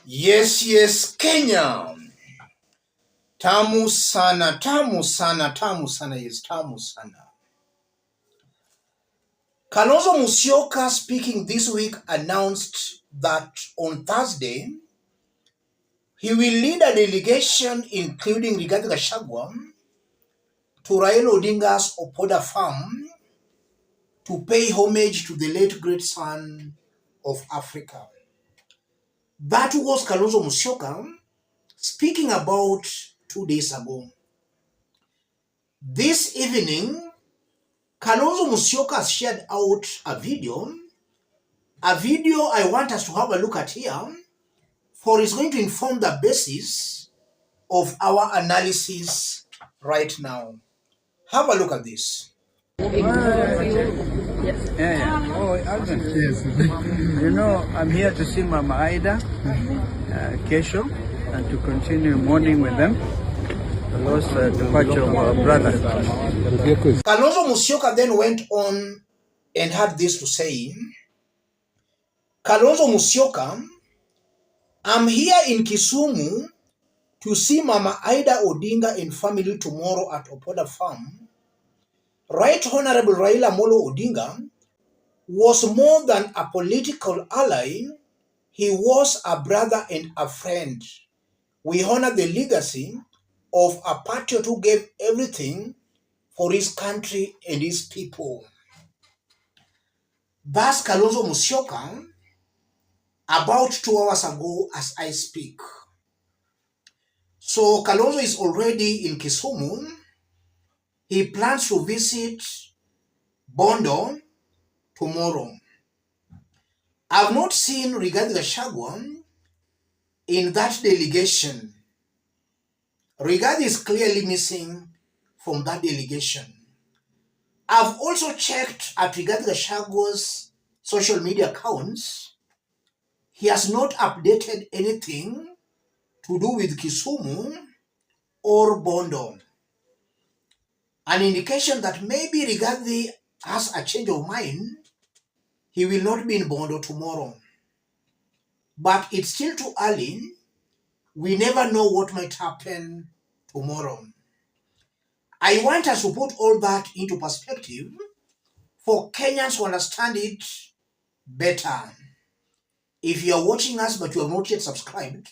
Yes, Kenya. Tamu sana, tamu sana, tamu sana, yes, tamu sana. Kalonzo Musyoka speaking this week announced that on Thursday, he will lead a delegation including Rigathi Gachagua to Raila Odinga's Opoda farm to pay homage to the late great son of Africa. That was Kalonzo Musyoka speaking about 2 days ago. This evening, Kalonzo Musyoka has shared out a video I want us to have a look at here, for it's going to inform the basis of our analysis right now. Have a look at this. Yeah. Oh, Alvin. Yes. You know, I'm here to see Mama Ida, Kesho, and to continue mourning with them. The lost departure of our brother. Kalonzo Musyoka then went on and had this to say. Kalonzo Musyoka, I'm here in Kisumu to see Mama Ida Odinga and family tomorrow at Opoda Farm. Right Honorable Raila Molo Odinga was more than a political ally, he was a brother and a friend. We honor the legacy of a patriot who gave everything for his country and his people. That's Kalonzo Musyoka about 2 hours ago as I speak. So Kalonzo is already in Kisumu. He plans to visit Bondo tomorrow. I've not seen Rigathi Gachagua in that delegation. Rigathi is clearly missing from that delegation. I've also checked at Rigathi Gachagua's social media accounts. He has not updated anything to do with Kisumu or Bondo. An indication that maybe Rigathi has a change of mind. He will not be in Bondo tomorrow. But it's still too early. We never know what might happen tomorrow. I want us to put all that into perspective for Kenyans to understand it better. If you are watching us but you have not yet subscribed,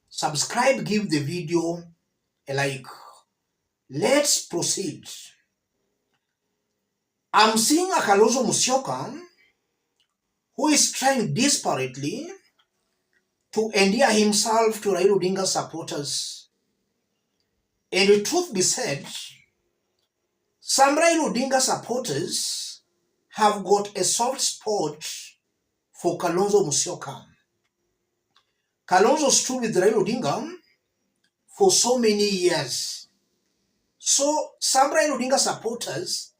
subscribe, give the video a like. Let's proceed. I'm seeing a Kalonzo Musyoka who is trying desperately to endear himself to Raila Odinga's supporters. And the truth be said, some Raila Odinga supporters have got a soft spot for Kalonzo Musyoka. Kalonzo stood with Raila Odinga for so many years. So some Raila Odinga supporters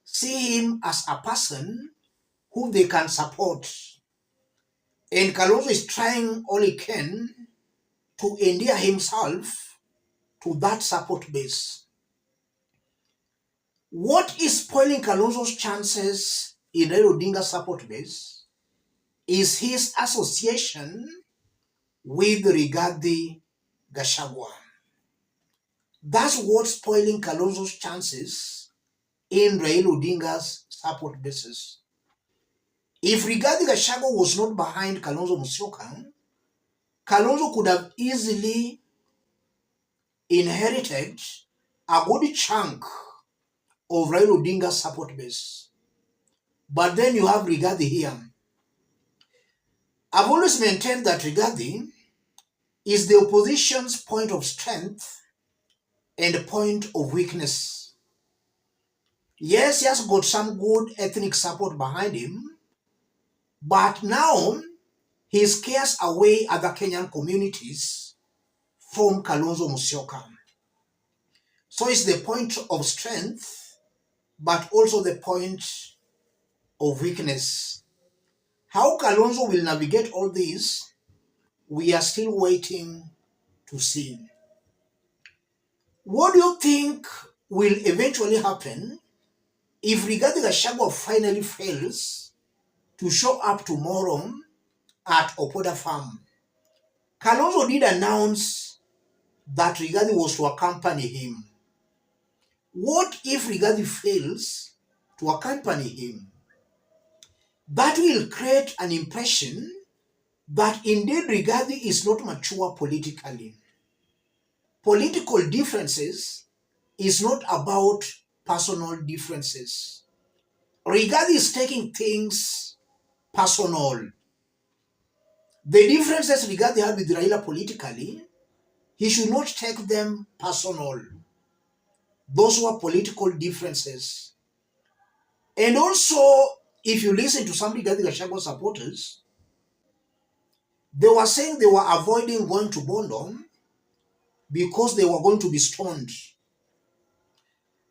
see him as a person who they can support. And Kalonzo is trying all he can to endear himself to that support base. What is spoiling Kalonzo's chances in Raila Odinga's support base is his association with Rigathi Gachagua. That's what's spoiling Kalonzo's chances in Raila Odinga's support basis. If Rigathi Gachagua was not behind Kalonzo Musyoka, Kalonzo could have easily inherited a good chunk of Raila Odinga's support base. But then you have Rigathi here. I've always maintained that Rigathi is the opposition's point of strength and point of weakness. Yes, he has got some good ethnic support behind him, but now he scares away other Kenyan communities from Kalonzo Musyoka. So it's the point of strength, but also the point of weakness. How Kalonzo will navigate all this, we are still waiting to see. What do you think will eventually happen if Rigathi Gachagua finally fails to show up tomorrow at Opoda Farm? Kalonzo did announce that Rigathi was to accompany him. What if Rigathi fails to accompany him? That will create an impression that indeed Rigathi is not mature politically. Political differences is not about personal differences. Rigathi is taking things personal. The differences Rigathi had with Raila politically, he should not take them personal. Those were political differences. And also, if you listen to some Rigathi Gachagua supporters, they were saying they were avoiding going to Bondo because they were going to be stoned.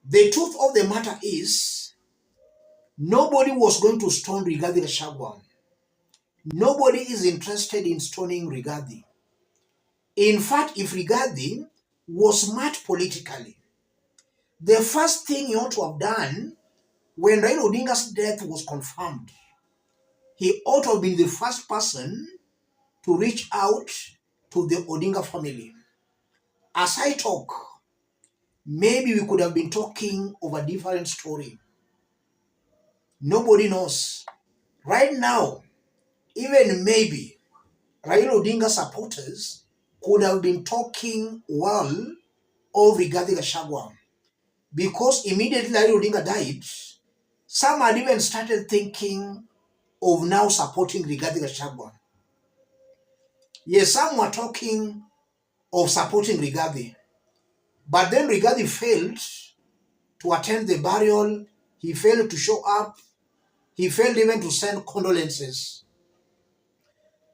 The truth of the matter is, nobody was going to stone Rigathi Gachagua. Nobody is interested in stoning Rigathi. In fact, if Rigathi was smart politically, the first thing he ought to have done when Raila Odinga's death was confirmed, he ought to have been the first person to reach out to the Odinga family. As I talk, maybe we could have been talking of a different story. Nobody knows. Right now, even maybe Raila Odinga supporters could have been talking well of Rigathi Gachagua, because immediately Raila Odinga died, some had even started thinking of now supporting Rigathi Gachagua. Yes, some were talking of supporting Rigathi, but then Rigathi failed to attend the burial. He failed to show up. He failed even to send condolences.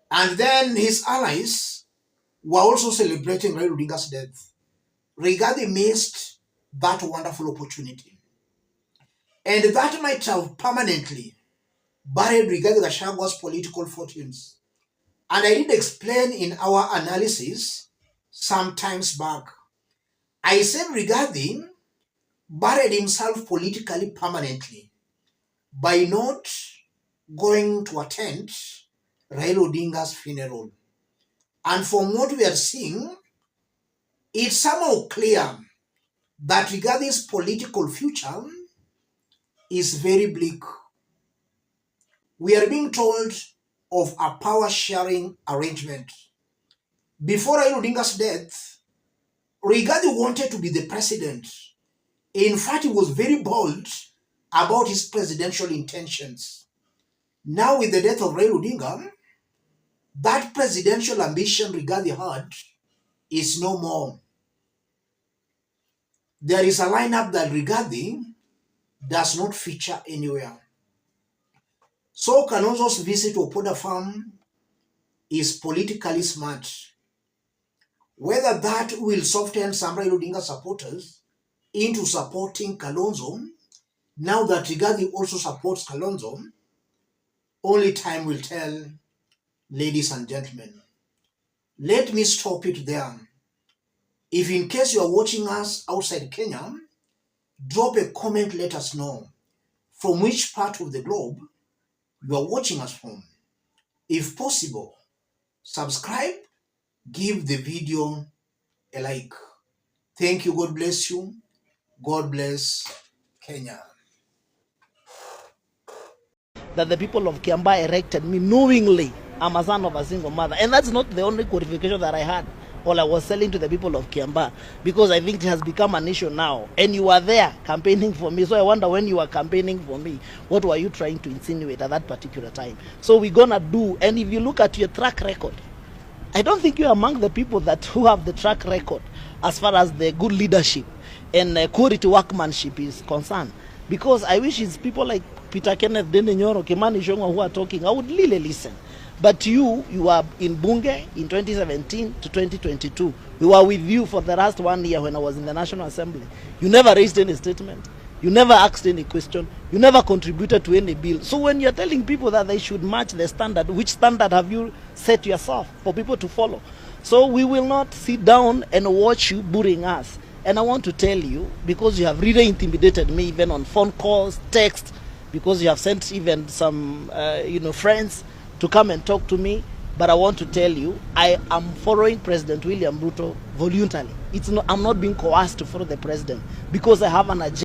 And then his allies were also celebrating Raila Odinga's death. Rigathi missed that wonderful opportunity. And that might have permanently buried Rigathi Gachagua's political fortunes. And I did explain in our analysis some times back. I said Rigathi buried himself politically permanently by not going to attend Raila Odinga's funeral. And from what we are seeing, it's somehow clear that Rigathi's political future is very bleak. We are being told of a power-sharing arrangement. Before Raila Odinga's death, Rigathi wanted to be the president. In fact, he was very bold about his presidential intentions. Now, with the death of Raila Odinga, that presidential ambition Rigathi had is no more. There is a lineup that Rigathi does not feature anywhere. So Kalonzo's visit to Opoda Farm is politically smart. Whether that will soften some Raila Odinga supporters into supporting Kalonzo, now that Rigathi also supports Kalonzo, only time will tell, ladies and gentlemen. Let me stop it there. If in case you are watching us outside Kenya, drop a comment, let us know from which part of the globe you are watching us from. If possible, subscribe, give the video a like. Thank you. God bless you. God bless Kenya. That the people of Kiambaa erected me knowingly. I'm a son of a single mother. And that's not the only qualification that I had. All I was selling to the people of Kiambaa, because I think it has become an issue now. And you were there campaigning for me. So I wonder, when you were campaigning for me, what were you trying to insinuate at that particular time? So we're going to do, and if you look at your track record, I don't think you're among the people who have the track record as far as the good leadership and quality workmanship is concerned. Because I wish it's people like Peter Kenneth, Dene Nyoro, Kimani Ichung'wah who are talking, I would really listen. But you are in Bunge in 2017 to 2022. We were with you for the last 1 year when I was in the National Assembly. You never raised any statement. You never asked any question. You never contributed to any bill. So when you're telling people that they should match the standard, which standard have you set yourself for people to follow? So we will not sit down and watch you bullying us. And I want to tell you, because you have really intimidated me, even on phone calls, text, because you have sent even some friends to come and talk to me. But I want to tell you, I am following President William Ruto voluntarily. I'm not being coerced to follow the president because I have an agenda.